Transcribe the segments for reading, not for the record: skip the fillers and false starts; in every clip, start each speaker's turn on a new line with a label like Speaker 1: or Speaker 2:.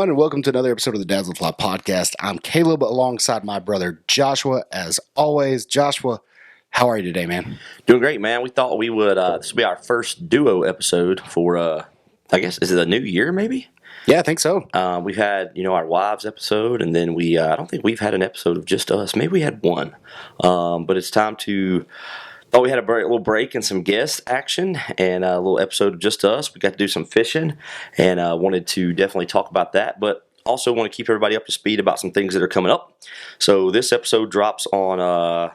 Speaker 1: everyone, and welcome to another episode of the Dazzle Fly podcast. I'm Caleb alongside my brother Joshua, as always. Joshua, how are you today, man?
Speaker 2: Doing great, man. We thought we would, this will be our first duo episode for, I guess, is it a new year maybe?
Speaker 1: Yeah, I think so.
Speaker 2: We've had, our wives episode, and then I don't think we've had an episode of just us. Maybe we had one. But it's time to, thought we had a little break and some guest action and a little episode of just us. We got to do some fishing and wanted to definitely talk about that, but also want to keep everybody up to speed about some things that are coming up. So this episode drops on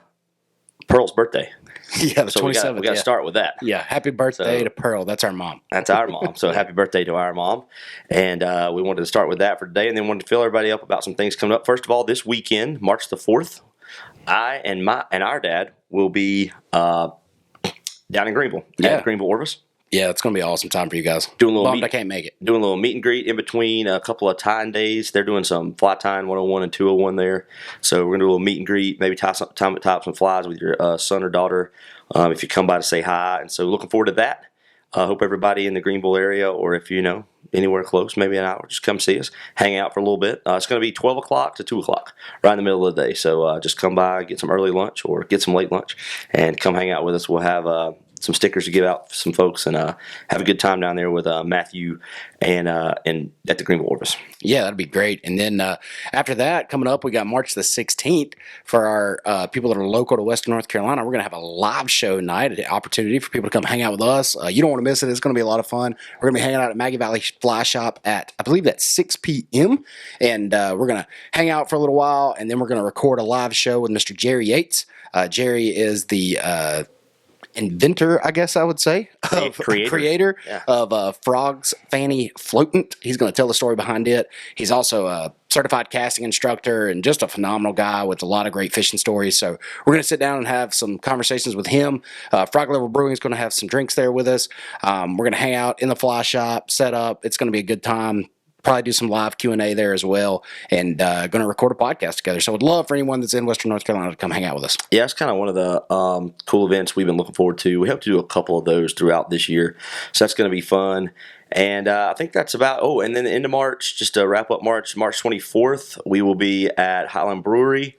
Speaker 2: Pearl's birthday.
Speaker 1: Yeah, the 27th.
Speaker 2: We got to start with that.
Speaker 1: Yeah, happy birthday to Pearl. That's our mom.
Speaker 2: That's our mom. So happy birthday to our mom. And we wanted to start with that for today, and then wanted to fill everybody up about some things coming up. First of all, this weekend, March the 4th, I and our dad will be down in Greenville. At Greenville Orvis.
Speaker 1: Yeah, it's going to be an awesome time for you guys.
Speaker 2: I
Speaker 1: can't make it.
Speaker 2: Doing a little meet and greet in between a couple of tying days. They're doing some fly tying 101 and 201 there. So we're going to do a little meet and greet, maybe tie up some flies with your son or daughter if you come by to say hi. And so looking forward to that. Hope everybody in the Greenville area, or if anywhere close, maybe an hour, just come see us, hang out for a little bit. It's going to be 12 o'clock to 2 o'clock, right in the middle of the day. So just come by, get some early lunch or get some late lunch, and come hang out with us. We'll have some stickers to give out to some folks, and have a good time down there with Matthew and at the Greenville Orvis.
Speaker 1: Yeah, that'd be great. And then after that, coming up, we got March the 16th for our people that are local to Western North Carolina. We're going to have a live show night, an opportunity for people to come hang out with us. You don't want to miss it. It's going to be a lot of fun. We're going to be hanging out at Maggie Valley Fly Shop at, I believe that's 6 p.m. And we're going to hang out for a little while, and then we're going to record a live show with Mr. Jerry Yates. Jerry is the inventor, I guess I would say, creator of Frog's Fanny Floatant. He's going to tell the story behind it. He's also a certified casting instructor and just a phenomenal guy with a lot of great fishing stories. So we're going to sit down and have some conversations with him. Frog Level Brewing is going to have some drinks there with us. We're going to hang out in the fly shop, set up. It's going to be a good time. Probably do some live Q&A there as well, and going to record a podcast together. So I'd love for anyone that's in Western North Carolina to come hang out with us.
Speaker 2: Yeah, it's kind of one of the cool events we've been looking forward to. We hope to do a couple of those throughout this year, so that's going to be fun. And I think that's about, and then the end of March, just to wrap up March 24th, we will be at Highland Brewery.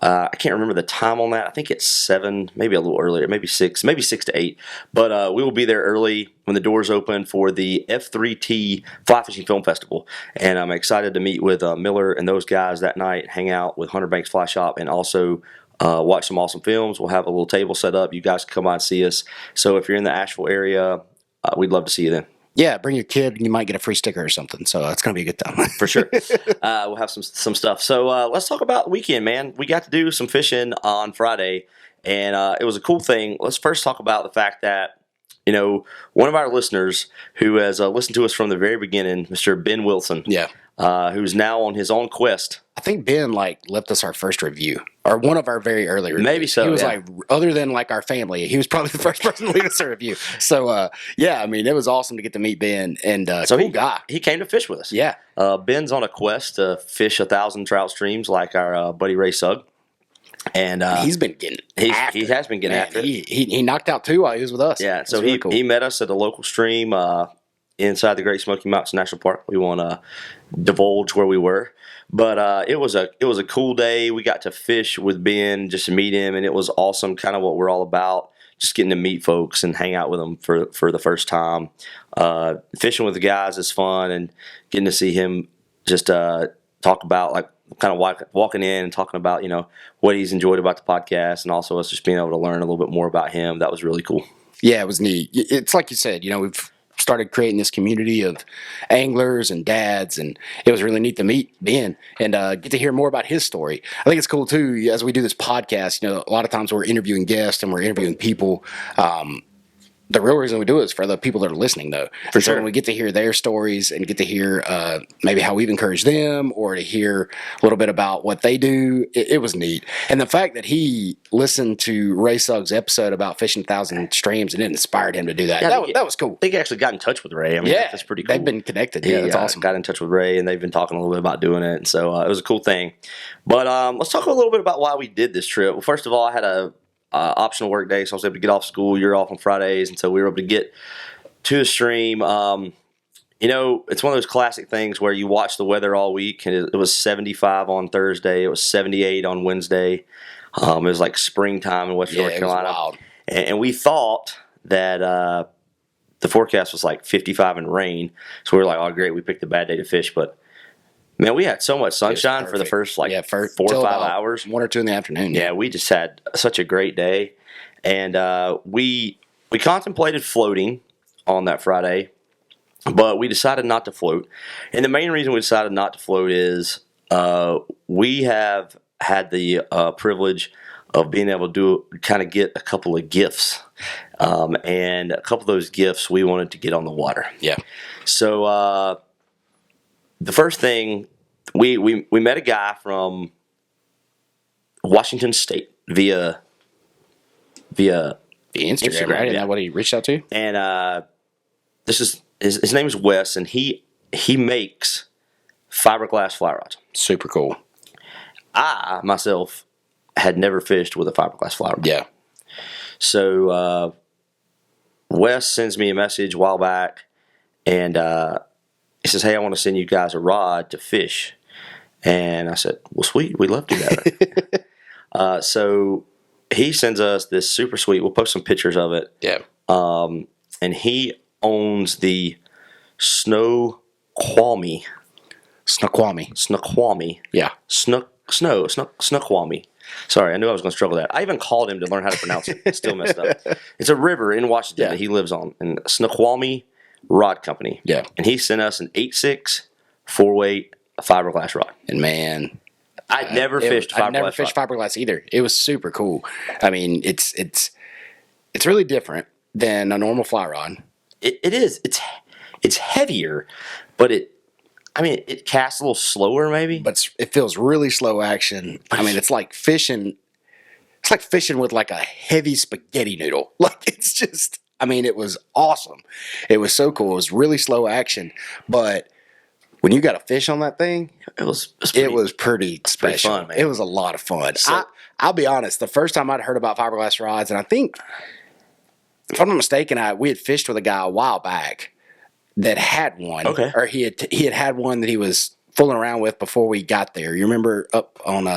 Speaker 2: I can't remember the time on that. I think it's 7, maybe a little earlier, maybe 6 to 8. But we will be there early when the doors open for the F3T Fly Fishing Film Festival. And I'm excited to meet with Miller and those guys that night, hang out with Hunter Banks Fly Shop, and also watch some awesome films. We'll have a little table set up. You guys can come by and see us. So if you're in the Asheville area, we'd love to see you then.
Speaker 1: Yeah, bring your kid, and you might get a free sticker or something. So it's going to be a good time.
Speaker 2: For sure. We'll have some stuff. So let's talk about the weekend, man. We got to do some fishing on Friday, and it was a cool thing. Let's first talk about the fact that, one of our listeners who has listened to us from the very beginning, Mr. Ben Wilson, who's now on his own quest.
Speaker 1: I think Ben left us our first review, or one of our very early reviews.
Speaker 2: Maybe so.
Speaker 1: He was other than our family, he was probably the first person to leave us a review. So it was awesome to get to meet Ben, and
Speaker 2: so cool guy. He came to fish with us.
Speaker 1: Yeah.
Speaker 2: Ben's on a quest to fish 1,000 trout streams like our buddy Ray Sugg. And
Speaker 1: he's been getting after
Speaker 2: he has been getting after it.
Speaker 1: He knocked out 2 while he was with us.
Speaker 2: Yeah, so really cool. He met us at a local stream inside the Great Smoky Mountains National Park. We won't divulge where we were, but it was a cool day. We got to fish with Ben, just to meet him, and it was awesome. Kind of what we're all about, just getting to meet folks and hang out with them for the first time. Fishing with the guys is fun, and getting to see him just talk about kind of walking in and talking about what he's enjoyed about the podcast, and also us just being able to learn a little bit more about him. That was really cool.
Speaker 1: Yeah, it was neat. It's like you said, we've started creating this community of anglers and dads, and it was really neat to meet Ben and get to hear more about his story. I think it's cool too, as we do this podcast, a lot of times we're interviewing guests and we're interviewing people. The real reason we do it is for the people that are listening, though.
Speaker 2: For sure.
Speaker 1: When we get to hear their stories and get to hear maybe how we've encouraged them, or to hear a little bit about what they do, it was neat. And the fact that he listened to Ray Sugg's episode about fishing 1,000 streams, and it inspired him to do that. That was cool.
Speaker 2: I think he actually got in touch with Ray. That's pretty cool.
Speaker 1: They've been connected. Yeah, that's awesome.
Speaker 2: Got in touch with Ray, and they've been talking a little bit about doing it. And so it was a cool thing. But let's talk a little bit about why we did this trip. Well, first of all, I had a optional work day, so I was able to get off school. You're off on Fridays, and so we were able to get to the stream. it's one of those classic things where you watch the weather all week, and it was 75 on Thursday. It was 78 on Wednesday. It was like springtime in Western North Carolina.
Speaker 1: It was wild.
Speaker 2: And we thought that the forecast was like 55 and rain. So we were like, oh, great, we picked a bad day to fish. But, man, we had so much sunshine for the first 4 or 5 hours.
Speaker 1: 1 or 2 in the afternoon.
Speaker 2: Yeah, we just had such a great day. And we contemplated floating on that Friday, but we decided not to float. And the main reason we decided not to float is we have had the privilege of being able to get a couple of gifts. And a couple of those gifts we wanted to get on the water.
Speaker 1: Yeah.
Speaker 2: So the first thing, we met a guy from Washington State via
Speaker 1: The Instagram, right? Isn't that what he reached out to?
Speaker 2: And this is his name is Wes, and he makes fiberglass fly rods.
Speaker 1: Super cool.
Speaker 2: I myself had never fished with a fiberglass fly rod.
Speaker 1: Yeah.
Speaker 2: So Wes sends me a message a while back, and he says, "Hey, I want to send you guys a rod to fish." And I said, "Well, sweet, we'd love to do that." So he sends us this super sweet. We'll post some pictures of it.
Speaker 1: Yeah.
Speaker 2: And he owns the Snoqualmie.
Speaker 1: Yeah.
Speaker 2: Snoqualmie. Sorry, I knew I was going to struggle with that. I even called him to learn how to pronounce it. Still messed up. It's a river in Washington that he lives on, and Snoqualmie Rod Company.
Speaker 1: Yeah.
Speaker 2: And he sent us an 8.6 4-weight fiberglass rod.
Speaker 1: And man,
Speaker 2: I'd never fished
Speaker 1: fiberglass either. It was super cool. I mean, it's really different than a normal fly rod.
Speaker 2: It is. It's heavier, but it casts a little slower maybe.
Speaker 1: But it feels really slow action. I mean, it's like fishing. It's like fishing with like a heavy spaghetti noodle. Like it's just. I mean, it was awesome. It was so cool. It was really slow action, but when you got a fish on that thing, it was pretty special.
Speaker 2: Pretty fun, man.
Speaker 1: It was a lot of fun. So, I'll be honest. The first time I'd heard about fiberglass rods, and I think, if I'm not mistaken, we had fished with a guy a while back that had one.
Speaker 2: Okay.
Speaker 1: Or he had one that he was fooling around with before we got there. You remember up on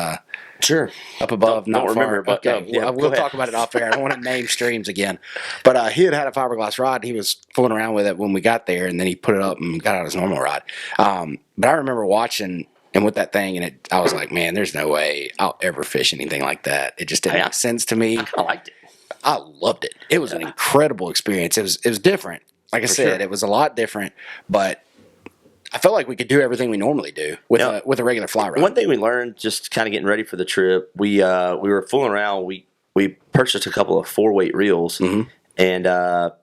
Speaker 2: Sure.
Speaker 1: up above?
Speaker 2: Don't remember, but
Speaker 1: okay.
Speaker 2: yeah,
Speaker 1: We'll talk about it off air. I don't want to name streams again. But he had a fiberglass rod. He was fooling around with it when we got there, and then he put it up and got out his normal rod. But I remember watching him with that thing, and I was like, man, there's no way I'll ever fish anything like that. It just didn't make sense to me.
Speaker 2: I liked it.
Speaker 1: I loved it. It was an incredible experience. It was different. Like I said, it was a lot different, but I felt like we could do everything we normally do with a regular fly rod.
Speaker 2: One thing we learned just kind of getting ready for the trip, we were fooling around. We purchased a couple of 4-weight reels, and to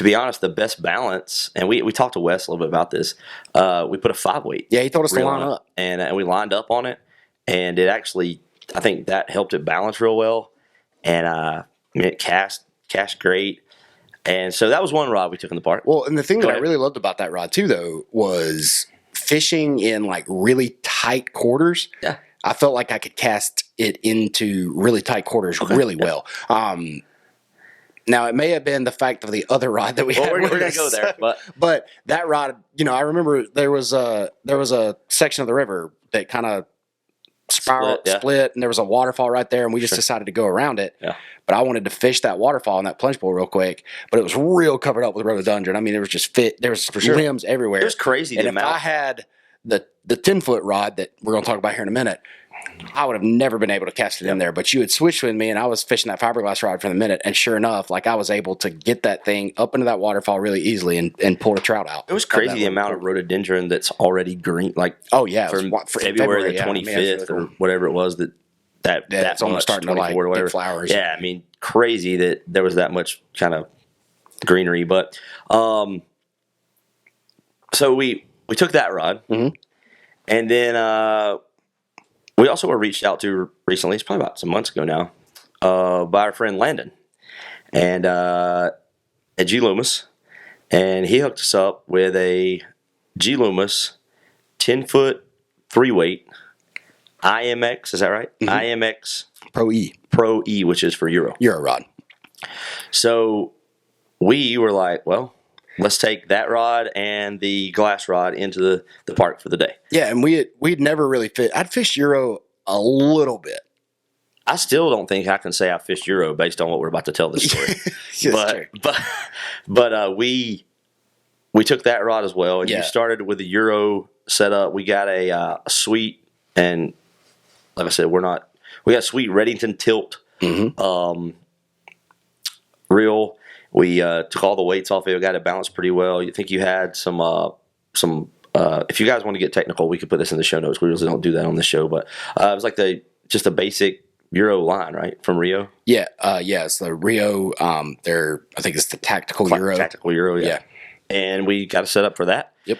Speaker 2: be honest, the best balance. And we talked to Wes a little bit about this. We put a 5-weight.
Speaker 1: Yeah, he told us to line up,
Speaker 2: and we lined up on it, and it actually, I think that helped it balance real well, and it cast great. And so that was one rod we took in the park.
Speaker 1: Well, and the thing that I really loved about that rod too, though, was fishing in like really tight quarters.
Speaker 2: Yeah.
Speaker 1: I felt like I could cast it into really tight quarters really well. Now, it may have been the fact of the other rod that we had.
Speaker 2: We're going to go there.
Speaker 1: But that rod, I remember there was a section of the river that kind of split, and there was a waterfall right there, and we just decided to go around it.
Speaker 2: Yeah.
Speaker 1: But I wanted to fish that waterfall in that plunge pool real quick, but it was real covered up with rhododendron. I mean, there was just limbs everywhere.
Speaker 2: It was crazy.
Speaker 1: And if I had the 10-foot rod that we're going to talk about here in a minute, I would have never been able to cast it in there. But you had switched with me, and I was fishing that fiberglass rod for the minute, and sure enough, like I was able to get that thing up into that waterfall really easily and pull a trout out.
Speaker 2: It was crazy the amount of rhododendron that's already green. Like
Speaker 1: for
Speaker 2: February the 25th or whatever it was that's
Speaker 1: almost starting to like get flowers.
Speaker 2: Yeah, I mean, crazy that there was that much kind of greenery. But so we took that rod, and then we also were reached out to recently. It's probably about some months ago now, by our friend Landon, and at G Loomis, and he hooked us up with a G Loomis 10-foot 3-weight IMX. Is that right? IMX Pro E, which is for Euro
Speaker 1: rod.
Speaker 2: So we were like, well, let's take that rod and the glass rod into the park for the day.
Speaker 1: Yeah, and we'd never really fit. I'd fished Euro a little bit.
Speaker 2: I still don't think I can say I fished Euro based on what we're about to tell this story. but we took that rod as well, and you started with the Euro setup. We got a sweet, and like I said, we got a sweet Reddington tilt reel. We took all the weights off it. We got it balanced pretty well. You think you had some. If you guys want to get technical, we could put this in the show notes. We usually don't do that on the show, but it was like just a basic Euro line, right, from Rio.
Speaker 1: Yeah, it's the Rio. I think it's the tactical Euro.
Speaker 2: Tactical Euro, yeah. And we got a set up for that.
Speaker 1: Yep.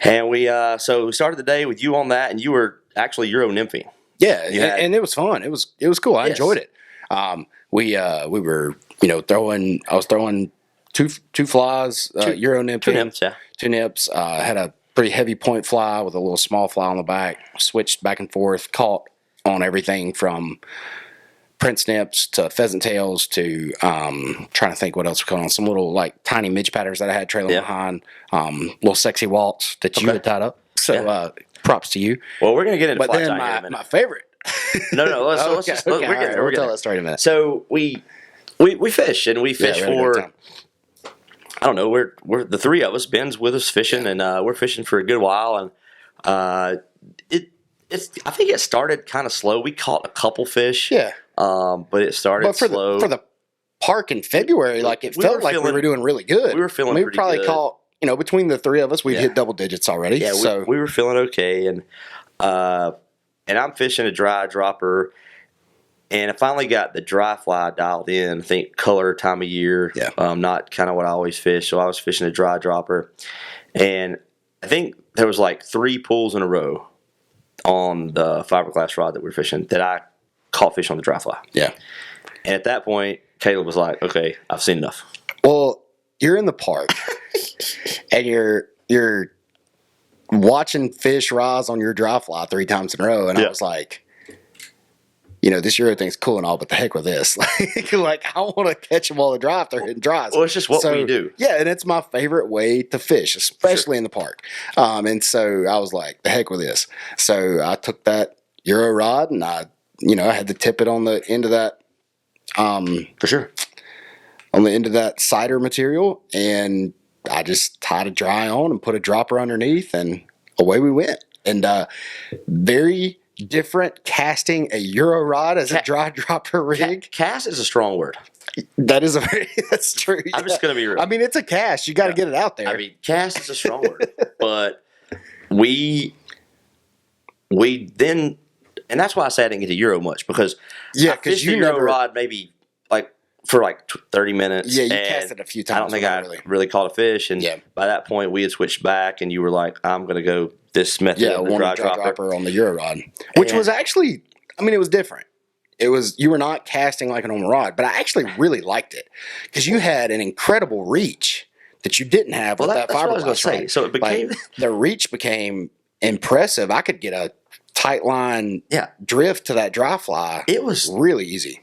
Speaker 2: And we started the day with you on that, and you were actually Euro nymphing.
Speaker 1: Yeah, and it was fun. It was cool. I enjoyed it. We were throwing. I was throwing two flies, Euro nymphing,
Speaker 2: two nymphs, yeah.
Speaker 1: Two nips. Had a pretty heavy point fly with a little small fly on the back. Switched back and forth. Caught on everything from prince nips to pheasant tails to trying to think what else was going on. Some little like tiny midge patterns that I had trailing behind. Little sexy waltz that you had tied up. So props to you.
Speaker 2: Well, we're gonna get into
Speaker 1: fly tying here in a minute. My favorite.
Speaker 2: No. Let's just we'll
Speaker 1: tell that story in a minute.
Speaker 2: So we fish and we fish for. I don't know. We're the three of us. Ben's with us fishing, and we're fishing for a good while. And I think it started kind of slow. We caught a couple fish.
Speaker 1: Yeah.
Speaker 2: But it started slow.
Speaker 1: For the park in February, like it felt like we were doing really good.
Speaker 2: We were feeling pretty good.
Speaker 1: We probably caught, between the three of us, we'd hit double digits already.
Speaker 2: Yeah,
Speaker 1: so
Speaker 2: we were feeling okay. And I'm fishing a dry dropper. And I finally got the dry fly dialed in. I think color, time of year.
Speaker 1: Yeah.
Speaker 2: Not kind of what I always fish. So I was fishing a dry dropper. And I think there was like 3 pulls in a row on the fiberglass rod that we were fishing that I caught fish on the dry fly.
Speaker 1: Yeah.
Speaker 2: And at that point, Caleb was like, okay, I've seen enough.
Speaker 1: Well, you're in the park and you're watching fish rise on your dry fly 3 times in a row. And I was like, this Euro thing's cool and all, but the heck with this. Like I want to catch them while they're dry if they're hitting dries.
Speaker 2: Well, it's just what we do.
Speaker 1: Yeah, and it's my favorite way to fish, especially in the park. And so I was like, the heck with this. So I took that Euro rod and I had to tip it on the end of that.
Speaker 2: For sure.
Speaker 1: On the end of that cider material, and I just tied a dry on and put a dropper underneath, and away we went. And very different casting a Euro rod as a dry dropper rig.
Speaker 2: Cast is a strong word.
Speaker 1: That's true.
Speaker 2: I'm just going to be real.
Speaker 1: I mean, it's a cast. You got to get it out there.
Speaker 2: I mean, cast is a strong word. But we then, and that's why I say I didn't get to Euro much, because I fished the Euro rod maybe for 30 minutes.
Speaker 1: Yeah, you cast it a few times.
Speaker 2: I don't think I really caught a fish. And by that point, we had switched back, and you were like, I'm going to go this method of the dry dropper
Speaker 1: on the Euro rod, which was actually, it was different. You were not casting like a normal rod, but I actually really liked it because you had an incredible reach that you didn't have with that fiberglass. What I was going to
Speaker 2: say. So it became
Speaker 1: the reach became impressive. I could get a tight line drift to that dry fly.
Speaker 2: It was
Speaker 1: really easy.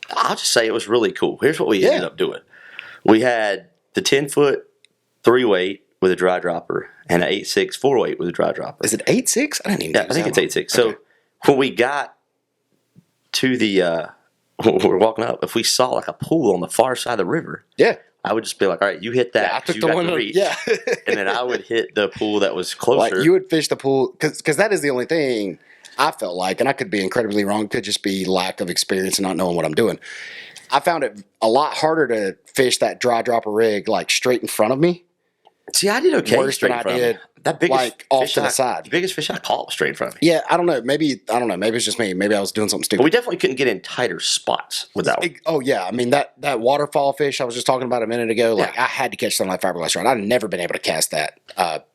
Speaker 2: I'll just say it was really cool. Here's what we ended up doing. We had the 10-foot 3-weight with a dry dropper and an 8.6 4-weight with a dry dropper.
Speaker 1: Is it 8.6? I didn't even know.
Speaker 2: I think it's 8.6. Okay. So when we got to the when we were walking up, if we saw like a pool on the far side of the river, I would just be like, all right, you hit that.
Speaker 1: I took
Speaker 2: you
Speaker 1: the
Speaker 2: got
Speaker 1: one
Speaker 2: the reach. And then I would hit the pool that was closer.
Speaker 1: Like you would fish the pool because that is the only thing I felt like, and I could be incredibly wrong, it could just be lack of experience and not knowing what I'm doing. I found it a lot harder to fish that dry dropper rig like straight in front of me.
Speaker 2: See, I did okay
Speaker 1: worse
Speaker 2: straight
Speaker 1: than
Speaker 2: in front
Speaker 1: I did,
Speaker 2: of me. That biggest
Speaker 1: like off to the side.
Speaker 2: The biggest fish I caught was straight in front of me.
Speaker 1: Yeah, I don't know. Maybe it's just me. Maybe I was doing something stupid.
Speaker 2: But we definitely couldn't get in tighter spots with that one.
Speaker 1: Oh yeah, I mean that waterfall fish I was just talking about a minute ago. Like I had to catch something like fiberglass rod. I've never been able to cast that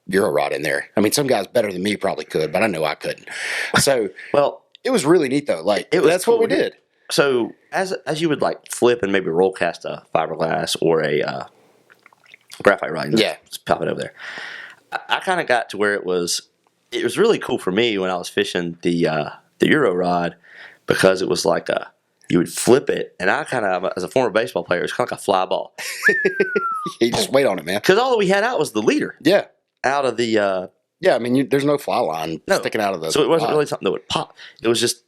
Speaker 1: Euro rod in there. I mean, some guys better than me probably could, but I know I couldn't. So it was really neat though. Like that's cool. What we did.
Speaker 2: So as you would like flip and maybe roll cast a fiberglass or a graphite rod, just pop it over there. I kind of got to where it was really cool for me when I was fishing the Euro rod, because it was like you would flip it, and I kind of, as a former baseball player, it's kind of like a fly ball.
Speaker 1: You just wait on it, man.
Speaker 2: Because all we had out was the leader.
Speaker 1: Yeah.
Speaker 2: Out of the
Speaker 1: Yeah, I mean, there's no fly line sticking out of the.
Speaker 2: So it wasn't really something that would pop. It was just,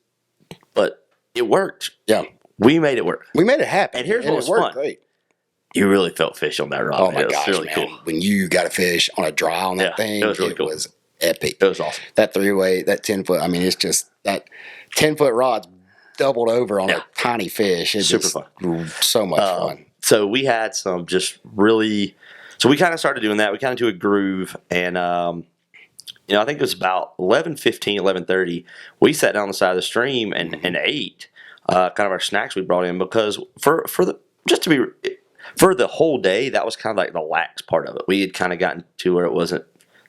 Speaker 2: but it worked.
Speaker 1: Yeah.
Speaker 2: We made it work.
Speaker 1: We made it happen.
Speaker 2: And here's what was
Speaker 1: fun.
Speaker 2: Great. You really felt fish on that rod.
Speaker 1: Oh, my gosh,
Speaker 2: really
Speaker 1: man.
Speaker 2: cool.
Speaker 1: When you got a fish on a dry on that thing,
Speaker 2: it was really cool.
Speaker 1: It was epic.
Speaker 2: It was awesome.
Speaker 1: That 3-way, that 10-foot, I mean, it's just that 10-foot rod's doubled over on a tiny fish. It's
Speaker 2: super fun.
Speaker 1: So much fun.
Speaker 2: So we had some just really, so we kind of started doing that. We kind of do a groove, and I think it was about 11:15, 11:30. We sat down on the side of the stream and ate kind of our snacks we brought in, because for the whole day, that was kind of like the lax part of it. We had kind of gotten to where it wasn't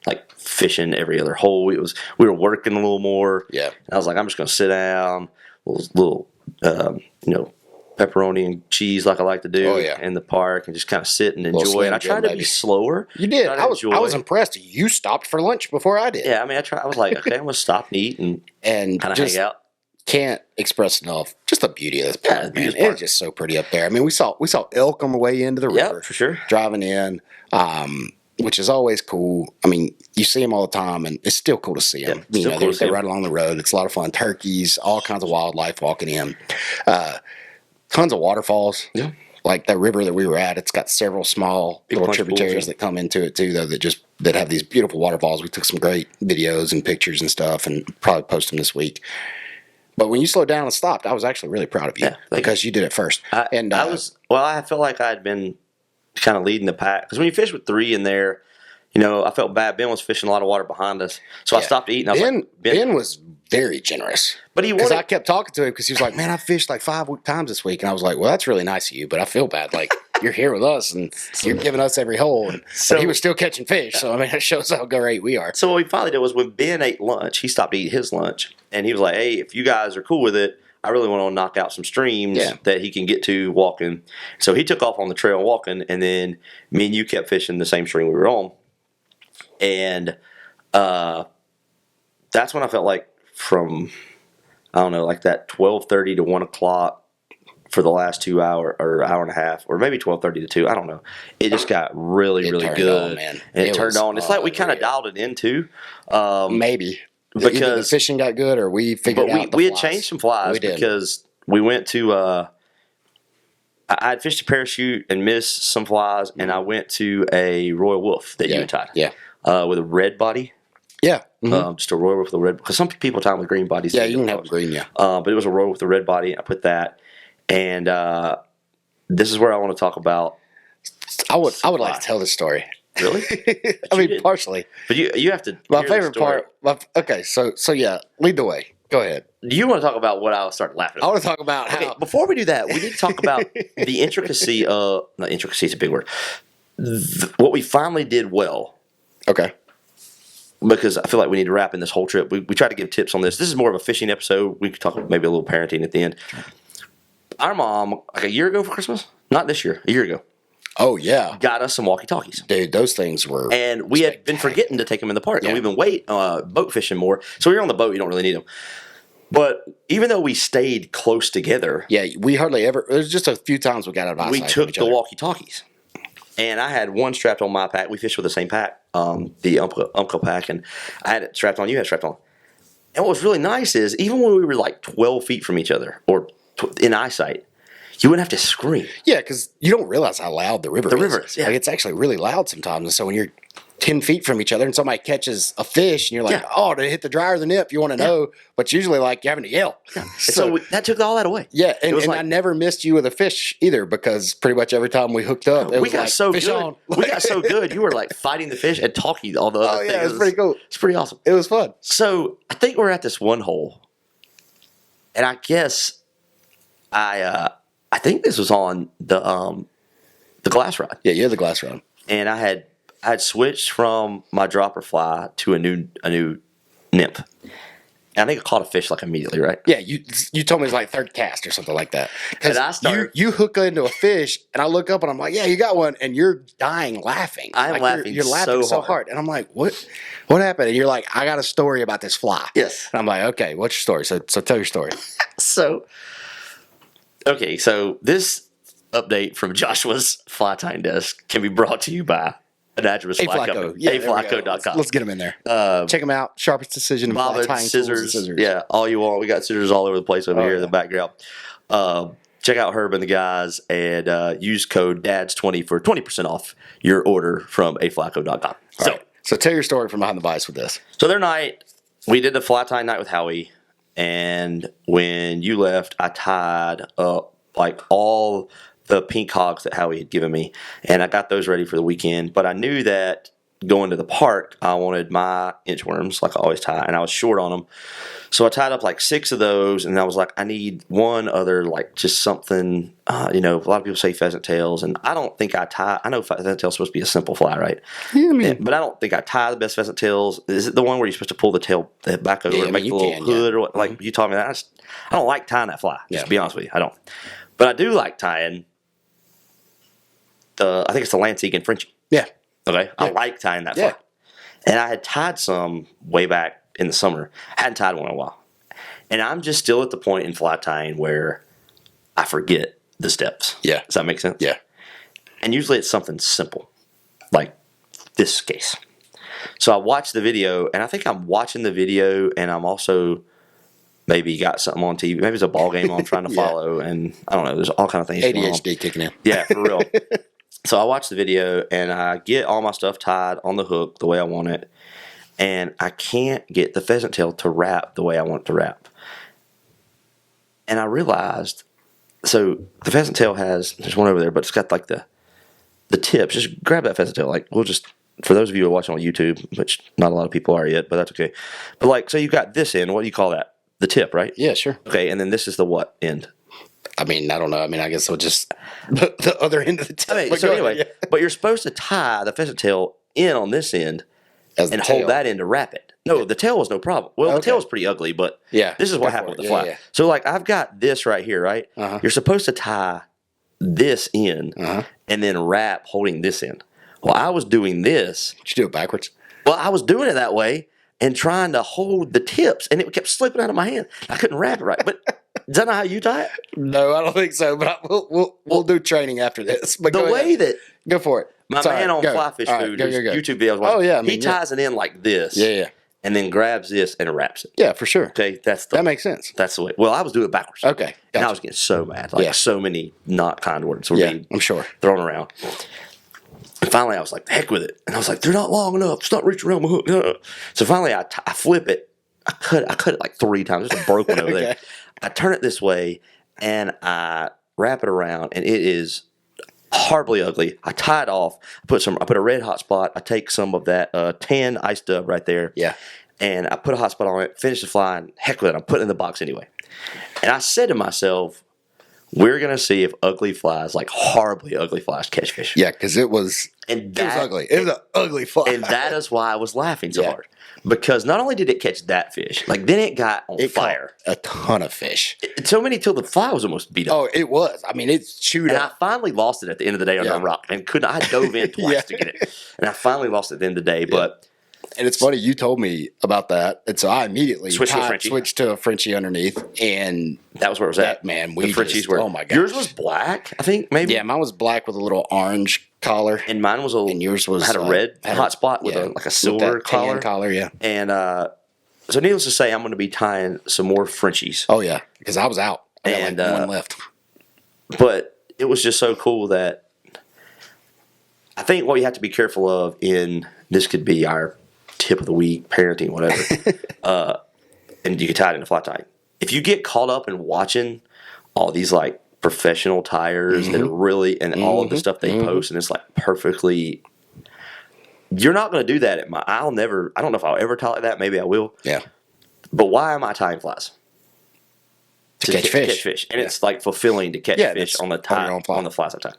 Speaker 2: like fishing every other hole. We were working a little more.
Speaker 1: Yeah.
Speaker 2: And I was like, I'm just going to sit down, little pepperoni and cheese like I like to do in the park, and just kind of sit and enjoy. And I tried to be slower.
Speaker 1: You did. I was impressed. You stopped for lunch before I did.
Speaker 2: Yeah, I mean, I was like, okay, I'm going to stop and eat and kind of hang out.
Speaker 1: Can't express enough just the beauty of this park, man. It's just so pretty up there. I mean, we saw elk on the way into the river.
Speaker 2: For sure.
Speaker 1: Driving in, which is always cool. I mean, you see them all the time, and it's still cool to see them. They're right along the road. It's a lot of fun. Turkeys, all kinds of wildlife walking in. Tons of waterfalls.
Speaker 2: Yeah.
Speaker 1: Like that river that we were at, it's got several small little tributaries that come into it too, though, that have these beautiful waterfalls. We took some great videos and pictures and stuff, and probably post them this week. But when you slowed down and stopped, I was actually really proud of you because you did it first. I
Speaker 2: felt like I had been kind of leading the pack, because when you fish with 3 in there, I felt bad. Ben was fishing a lot of water behind us, so I stopped eating.
Speaker 1: Ben was very generous,
Speaker 2: but I
Speaker 1: kept talking to him because he was like, "Man, I fished like 5 times this week," and I was like, "Well, that's really nice of you, but I feel bad. Like you're here with us and you're giving us every hole." But he was still catching fish, so I mean, that shows how great we are.
Speaker 2: So what we finally did was, when Ben ate lunch, he stopped eating his lunch, and he was like, "Hey, if you guys are cool with it, I really want to knock out some streams that he can get to walking." So he took off on the trail walking, and then me and you kept fishing the same stream we were on. And that's when I felt like, from, I don't know, like that 12:30 to 1 o'clock for the last 2 hours or hour and a half, or maybe 12:30 to 2, I don't know. It just got really good.
Speaker 1: On, man.
Speaker 2: And it turned on. It's like we kind of dialed it in too.
Speaker 1: Maybe. Because either the fishing got good, or we figured out
Speaker 2: we had changed some flies, because we went to I had fished a parachute and missed some flies, and I went to a Royal Wolf that you had tied.
Speaker 1: Yeah.
Speaker 2: With a red body.
Speaker 1: Yeah.
Speaker 2: Just a Royal Wolf with a red, because some people tie with green bodies.
Speaker 1: Yeah, you can have green,
Speaker 2: but it was a Royal with a red body, and I put that. And this is where I want to talk about.
Speaker 1: I would like to tell this story.
Speaker 2: Really?
Speaker 1: I mean, partially.
Speaker 2: But you have to.
Speaker 1: My favorite part. Okay, so yeah, lead the way. Go ahead.
Speaker 2: Do you want to talk about what I started laughing at?
Speaker 1: I want to talk about how.
Speaker 2: Before we do that, we need to talk about the intricacy of. Not intricacy is a big word. What we finally did well.
Speaker 1: Okay.
Speaker 2: Because I feel like we need to wrap in this whole trip. We try to give tips on this. This is more of a fishing episode. We could talk maybe a little parenting at the end. Our mom, like a year ago for Christmas, not this year, a year ago.
Speaker 1: Oh, yeah.
Speaker 2: Got us some walkie-talkies.
Speaker 1: Dude, those things were.
Speaker 2: And we had been forgetting to take them in the park. Yeah. And we've been boat fishing more. So when you're on the boat, you don't really need them. But even though we stayed close together.
Speaker 1: Yeah, we hardly ever. There's just a few times we got out of eyesight.
Speaker 2: We took the walkie-talkies. And I had one strapped on my pack. We fished with the same pack, the Umpqua pack. And I had it strapped on. You had it strapped on. And what was really nice is, even when we were like 12 feet from each other, or in eyesight, you wouldn't have to scream.
Speaker 1: Yeah, because you don't realize how loud the river is.
Speaker 2: The river is, yeah.
Speaker 1: Like, it's actually really loud sometimes. And so when you're 10 feet from each other and somebody catches a fish and you're like, oh, did it hit the dry or the nip? You want to know. But usually, like, you're having to yell.
Speaker 2: Yeah. So that took all that away.
Speaker 1: Yeah, and I never missed you with a fish either, because pretty much every time we hooked up,
Speaker 2: we got so good. We got so good. You were like fighting the fish and talking all the other things.
Speaker 1: Oh, yeah, it was pretty cool.
Speaker 2: It's pretty awesome.
Speaker 1: It was fun.
Speaker 2: So I think we're at this one hole. And I guess I think this was on the glass rod.
Speaker 1: Yeah, you had the glass rod.
Speaker 2: And I had switched from my dropper fly to a new nymph. And I think I caught a fish like immediately, right?
Speaker 1: Yeah, you told me it was like third cast or something like that.
Speaker 2: And I started.
Speaker 1: You hook into a fish, and I look up and I'm like, yeah, you got one, and you're dying laughing.
Speaker 2: I'm laughing.
Speaker 1: You're laughing so hard, and I'm like, what happened? And you're like, I got a story about this fly.
Speaker 2: Yes.
Speaker 1: And I'm like, okay, what's your story? So tell your story.
Speaker 2: So Okay, so this update from Joshua's fly tying desk can be brought to you by an address fly company.
Speaker 1: Aflyco.com. Let's get them in there. Check them out. Sharpest decision in fly tying
Speaker 2: scissors.
Speaker 1: tools and scissors.
Speaker 2: Yeah, all you want. We got scissors all over the place over here in the background. Check out Herb and the guys and use code DADS20 for 20% off your order from aflyco.com.
Speaker 1: So tell your story from behind the vise with this.
Speaker 2: So their night, we did the fly tying night with Howie, and when you left, I tied up like all the pink hogs that Howie had given me, and I got those ready for the weekend. But I knew that going to the park, I wanted my inchworms, like I always tie, and I was short on them. So I tied up like 6 of those, and I was like, I need one other, like just something, a lot of people say pheasant tails, and I don't think I know pheasant tail's supposed to be a simple fly, right?
Speaker 1: Yeah,
Speaker 2: but I don't think I tie the best pheasant tails. Is it the one where you're supposed to pull the tail back over and make a little hood or what? Like you taught me that. I don't like tying that fly, just to be honest with you. I don't. But I do like tying I think it's the Lance Egan Frenchie.
Speaker 1: Yeah.
Speaker 2: Okay. I like tying that fly. And I had tied some way back in the summer. I hadn't tied one in a while. And I'm just still at the point in fly tying where I forget the steps.
Speaker 1: Yeah.
Speaker 2: Does that make sense?
Speaker 1: Yeah.
Speaker 2: And usually it's something simple, like this case. So I watched the video, and I think I'm watching the video, and I'm also maybe got something on TV. Maybe it's a ball game I'm trying to follow, and I don't know. There's all kind of things going on.
Speaker 1: ADHD kicking in.
Speaker 2: Yeah, for real. So I watch the video, and I get all my stuff tied on the hook the way I want it, and I can't get the pheasant tail to wrap the way I want it to wrap. And I realized, so the pheasant tail there's one over there, but it's got like the tips. Just grab that pheasant tail. Like, for those of you who are watching on YouTube, which not a lot of people are yet, but that's okay. But like, so you got this end. What do you call that? The tip, right?
Speaker 1: Yeah, sure.
Speaker 2: Okay, and then this is the what end?
Speaker 1: I mean, I don't know. I mean, I guess it'll just the other end of the tip.
Speaker 2: But anyway, but you're supposed to tie the pheasant tail in on this end and hold that end to wrap it. No, the tail was no problem. Well, the tail was pretty ugly, but this is what happened with the fly. So like, I've got this right here, right? You're supposed to tie this in and then wrap holding this in. Well, I was doing this.
Speaker 1: Did you do it backwards?
Speaker 2: Well, I was doing it that way and trying to hold the tips, and it kept slipping out of my hand. I couldn't wrap it right. But is that not how you tie it?
Speaker 1: No, I don't think so. But we'll do training after this. But go for it.
Speaker 2: My man on Fly Fish Food, YouTube videos.
Speaker 1: Oh yeah,
Speaker 2: he ties it in like this.
Speaker 1: Yeah.
Speaker 2: And then grabs this and wraps it.
Speaker 1: Yeah, for sure.
Speaker 2: Okay, that
Speaker 1: makes sense.
Speaker 2: That's the way. Well, I was doing it backwards.
Speaker 1: Okay, gotcha.
Speaker 2: And I was getting so mad. Like so many not kind words were being
Speaker 1: I'm sure
Speaker 2: thrown around. And finally, I was like, heck with it. And I was like, they're not long enough. It's not reaching around my hook. So finally, I flip it. I cut it like 3 times. There's a broke one over there. I turn it this way, and I wrap it around, and it is horribly ugly. I tie it off. I put a red hot spot. I take some of that tan ice dub right there.
Speaker 1: Yeah.
Speaker 2: And I put a hot spot on it, finish the fly, and heck with it. I'm putting it in the box anyway. And I said to myself, we're going to see if ugly flies, like horribly ugly flies, catch fish.
Speaker 1: Yeah, because it was ugly. It was an ugly fly.
Speaker 2: And that is why I was laughing so hard. Because not only did it catch that fish, like then it got on fire.
Speaker 1: A ton of fish.
Speaker 2: So many till the fly was almost beat up.
Speaker 1: Oh, it was. I mean, it chewed
Speaker 2: up.
Speaker 1: And
Speaker 2: I finally lost it at the end of the day on a rock. And I dove in twice to get it. And I finally lost it at the end of the day. But
Speaker 1: and it's funny, you told me about that. And so I immediately
Speaker 2: switched
Speaker 1: to a Frenchie underneath. And
Speaker 2: that was where it was at.
Speaker 1: Man,
Speaker 2: the Frenchies were.
Speaker 1: Oh my gosh.
Speaker 2: Yours was black, I think, maybe?
Speaker 1: Yeah, mine was black with a little orange collar.
Speaker 2: And mine was
Speaker 1: and yours
Speaker 2: had a red hot spot with a silver collar.
Speaker 1: Yeah.
Speaker 2: And so needless to say, I'm going to be tying some more Frenchies.
Speaker 1: Oh, yeah, because I was out. I got like one left.
Speaker 2: But it was just so cool that I think what you have to be careful of this could be our tip of the week, parenting, whatever, and you can tie it in a fly tying. If you get caught up in watching all these like professional tires that are really, and all of the stuff they post, and it's like perfectly, you're not going to do that I don't know if I'll ever tie like that. Maybe I will.
Speaker 1: Yeah.
Speaker 2: But why am I tying flies?
Speaker 1: To catch fish.
Speaker 2: And it's like fulfilling to catch fish on the flies I tie.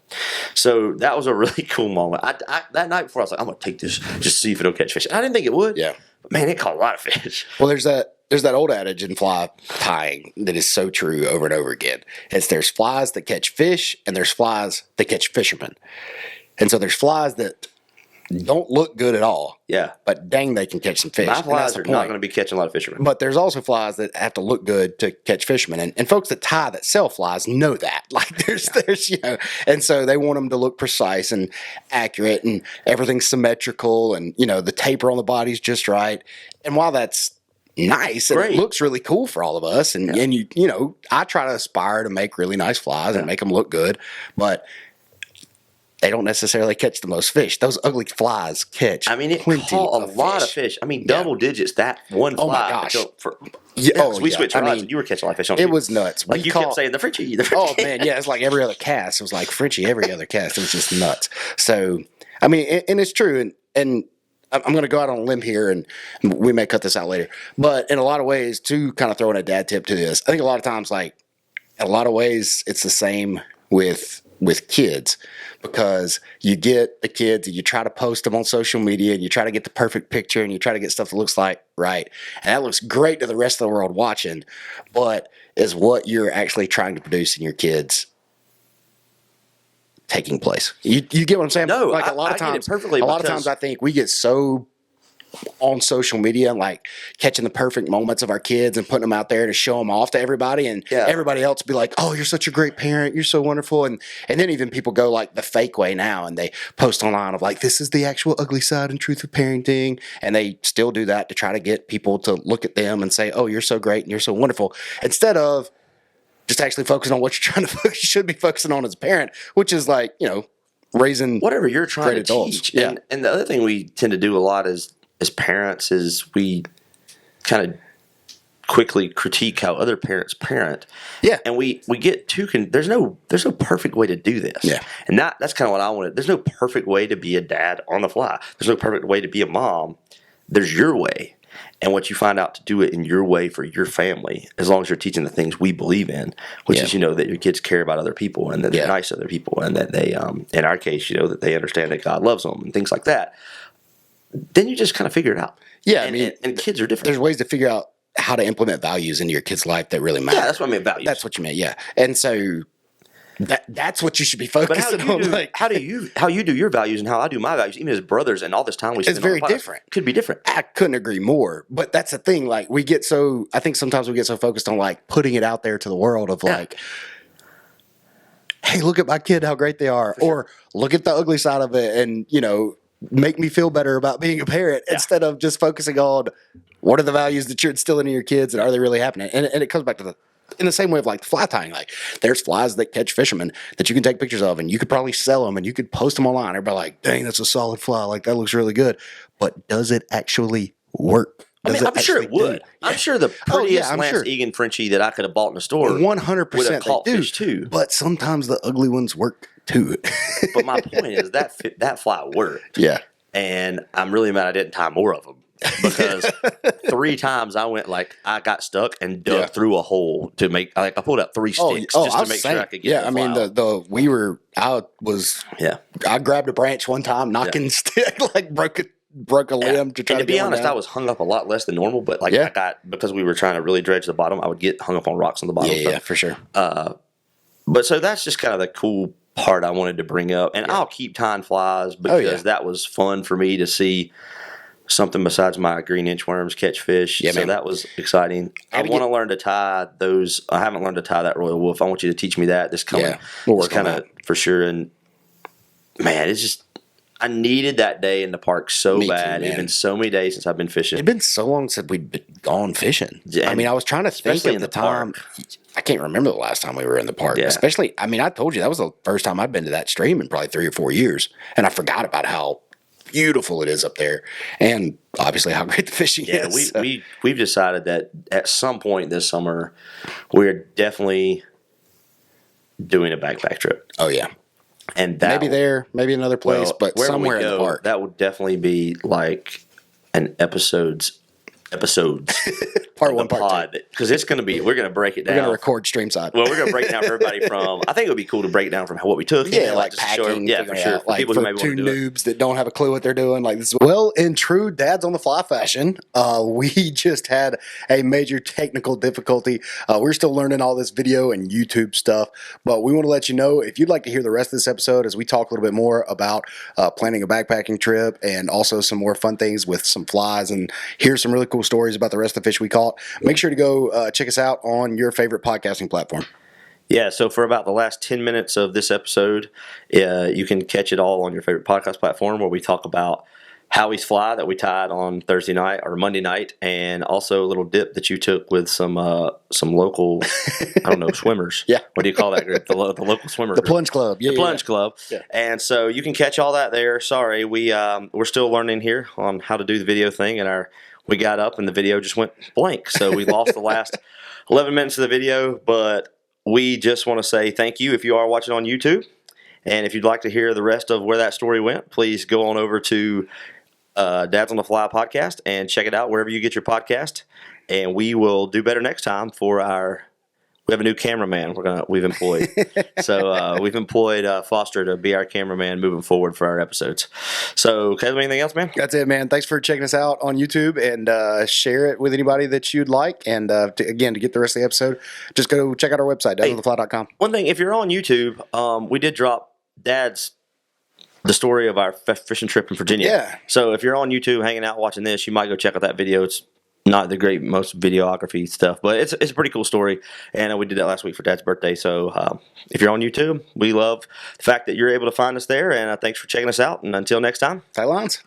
Speaker 2: So that was a really cool moment. I that night before I was like, I'm going to take this, just see if it'll catch fish. And I didn't think it would.
Speaker 1: Yeah.
Speaker 2: But man, it caught a lot of fish.
Speaker 1: Well, there's that old adage in fly tying that is so true over and over again. There's flies that catch fish and there's flies that catch fishermen. And so there's flies that don't look good at all.
Speaker 2: Yeah.
Speaker 1: But dang, they can catch some fish.
Speaker 2: My
Speaker 1: And that's
Speaker 2: flies
Speaker 1: the
Speaker 2: are not
Speaker 1: point.
Speaker 2: going to be catching a lot of fishermen.
Speaker 1: But there's also flies that have to look good to catch fishermen, and folks that sell flies know that. Like there's and so they want them to look precise and accurate, and everything's symmetrical, and the taper on the body's just right. And while that's nice and it
Speaker 2: Great.
Speaker 1: looks really cool for all of us, and I try to aspire to make really nice flies and make them look good, but they don't necessarily catch the most fish. Those ugly flies catch.
Speaker 2: I mean, it
Speaker 1: plenty
Speaker 2: caught a
Speaker 1: of
Speaker 2: lot
Speaker 1: fish.
Speaker 2: of fish. I mean, double digits. That one fly.
Speaker 1: Oh my gosh.
Speaker 2: We switched rods. And you were catching a lot of fish on
Speaker 1: it was nuts.
Speaker 2: Like you kept saying the Frenchie.
Speaker 1: Oh man, yeah, it's like every other cast. It was like Frenchie every other cast. It was just nuts. So I mean, and it's true. And I'm going to go out on a limb here, and we may cut this out later. But in a lot of ways, to kind of throw in a dad tip to this, I think a lot of times, like in a lot of ways, it's the same with kids, because you get the kids and you try to post them on social media and you try to get the perfect picture and you try to get stuff that looks like right. And that looks great to the rest of the world watching, but is what you're actually trying to produce in your kids taking place? You get what I'm saying?
Speaker 2: No,
Speaker 1: like
Speaker 2: a lot of times
Speaker 1: I think we get so on social media, like catching the perfect moments of our kids and putting them out there to show them off to everybody, and everybody else be like, "Oh, you're such a great parent. You're so wonderful." And then even people go like the fake way now, and they post online of like, "This is the actual ugly side and truth of parenting," and they still do that to try to get people to look at them and say, "Oh, you're so great and you're so wonderful," instead of just actually focusing on what you're trying to. You should be focusing on as a parent, which is like raising
Speaker 2: whatever you're trying to teach.
Speaker 1: Yeah.
Speaker 2: And the other thing we tend to do a lot as parents is we kind of quickly critique how other parents parent.
Speaker 1: Yeah.
Speaker 2: And we get too there's no perfect way to do this.
Speaker 1: Yeah.
Speaker 2: And that's kind of what I wanted. There's no perfect way to be a dad on the fly. There's no perfect way to be a mom. There's your way. And what you find out to do it in your way for your family, as long as you're teaching the things we believe in, which is, that your kids care about other people and that they're nice to other people, and that they, in our case, that they understand that God loves them and things like that. Then you just kind of figure it out.
Speaker 1: Yeah.
Speaker 2: And kids are different.
Speaker 1: There's ways to figure out how to implement values into your kid's life that really matter.
Speaker 2: Yeah, that's what I mean, values.
Speaker 1: That's what you meant, yeah. And so that's what you should be focusing on.
Speaker 2: How you do your values and how I do my values, even as brothers, and all this time we spend
Speaker 1: it's very
Speaker 2: on the
Speaker 1: different.
Speaker 2: Could be different.
Speaker 1: I couldn't agree more. But that's the thing. Like I think sometimes we get so focused on like putting it out there to the world of like, hey, look at my kid, how great they are, or look at the ugly side of it, and make me feel better about being a parent, instead of just focusing on what are the values that you're instilling in your kids and are they really happening? And it comes back to in the same way of like fly tying. Like there's flies that catch fishermen that you can take pictures of and you could probably sell them and you could post them online. Everybody like, dang, that's a solid fly. Like that looks really good. But does it actually work?
Speaker 2: I'm sure it would. I'm sure the prettiest Lance Egan Frenchie that I could have bought in the store
Speaker 1: 100%
Speaker 2: would have caught fish too.
Speaker 1: But sometimes the ugly ones work too.
Speaker 2: But my point is that fly worked.
Speaker 1: Yeah.
Speaker 2: And I'm really mad I didn't tie more of them, because 3 times I got stuck and dug through a hole to make. I pulled out 3 sticks just to make sure I could get.
Speaker 1: Yeah, I grabbed a branch one time, knocking stick, like broke a limb to try to
Speaker 2: be honest. I was hung up a lot less than normal, but I got, because we were trying to really dredge the bottom, I would get hung up on rocks on the bottom.
Speaker 1: Yeah, for sure.
Speaker 2: But so that's just kind of the cool part I wanted to bring up, and I'll keep tying flies because that was fun for me to see something besides my green inchworms catch fish.
Speaker 1: Yeah,
Speaker 2: so that was exciting. I want to learn to tie those. I haven't learned to tie that royal wolf. I want you to teach me that this coming.
Speaker 1: Yeah, we'll work on
Speaker 2: that for sure. And man, it's just, I needed that day in the park so bad. It's been so many days since I've been fishing.
Speaker 1: It's been so long since we've been gone fishing.
Speaker 2: Yeah,
Speaker 1: I was trying to think of the time. I can't remember the last time we were in the park. Yeah. Especially, I told you that was the first time I'd been to that stream in probably 3 or 4 years, and I forgot about how beautiful it is up there, and obviously how great the fishing is.
Speaker 2: Yeah, we've decided that at some point this summer we're definitely doing a backpack trip.
Speaker 1: Oh yeah.
Speaker 2: And that
Speaker 1: maybe there, maybe another place, but somewhere in the park.
Speaker 2: That would definitely be like an episode's episodes.
Speaker 1: Part 1, part 2.
Speaker 2: Because it's going to be, we're going to break it down.
Speaker 1: We're going to record stream side.
Speaker 2: Well, we're going to break it down for everybody from, I think it would be cool to break it down from what we took.
Speaker 1: Yeah, like packing.
Speaker 2: Yeah, for sure.
Speaker 1: Like
Speaker 2: people
Speaker 1: for
Speaker 2: who maybe
Speaker 1: two
Speaker 2: want to do
Speaker 1: noobs that don't have a clue what they're doing. Like this. Well, in true Dads on the Fly fashion, we just had a major technical difficulty. We're still learning all this video and YouTube stuff, but we want to let you know if you'd like to hear the rest of this episode as we talk a little bit more about planning a backpacking trip and also some more fun things with some flies and hear some really cool stories about the rest of the fish we caught. Make sure to go check us out on your favorite podcasting platform.
Speaker 2: Yeah, so for about the last 10 minutes of this episode, you can catch it all on your favorite podcast platform where we talk about Howie's fly that we tied on Thursday night or Monday night, and also a little dip that you took with some local, I don't know, swimmers.
Speaker 1: Yeah.
Speaker 2: What do you call that group? The local swimmer
Speaker 1: The
Speaker 2: group.
Speaker 1: Plunge Club. Yeah,
Speaker 2: The Plunge Club.
Speaker 1: Yeah.
Speaker 2: And so you can catch all that there. Sorry, we're still learning here on how to do the video thing, and we got up and the video just went blank. So we lost the last 11 minutes of the video, but we just want to say thank you if you are watching on YouTube. And if you'd like to hear the rest of where that story went, please go on over to Dads on the Fly podcast and check it out wherever you get your podcast. And we will do better next time we have a new cameraman we've employed. So we've employed Foster to be our cameraman moving forward for our episodes. So, Caleb, anything else, man?
Speaker 1: That's it, man. Thanks for checking us out on YouTube, and share it with anybody that you'd like. And to get the rest of the episode, just go check out our website, dadsonthefly.com.
Speaker 2: One thing, if you're on YouTube, we did drop the story of our fishing trip in Virginia.
Speaker 1: Yeah.
Speaker 2: So if you're on YouTube hanging out watching this, you might go check out that video. It's not the most videography stuff, but it's a pretty cool story. And we did that last week for Dad's birthday. So if you're on YouTube, we love the fact that you're able to find us there. And thanks for checking us out. And until next time.
Speaker 1: Tight lines.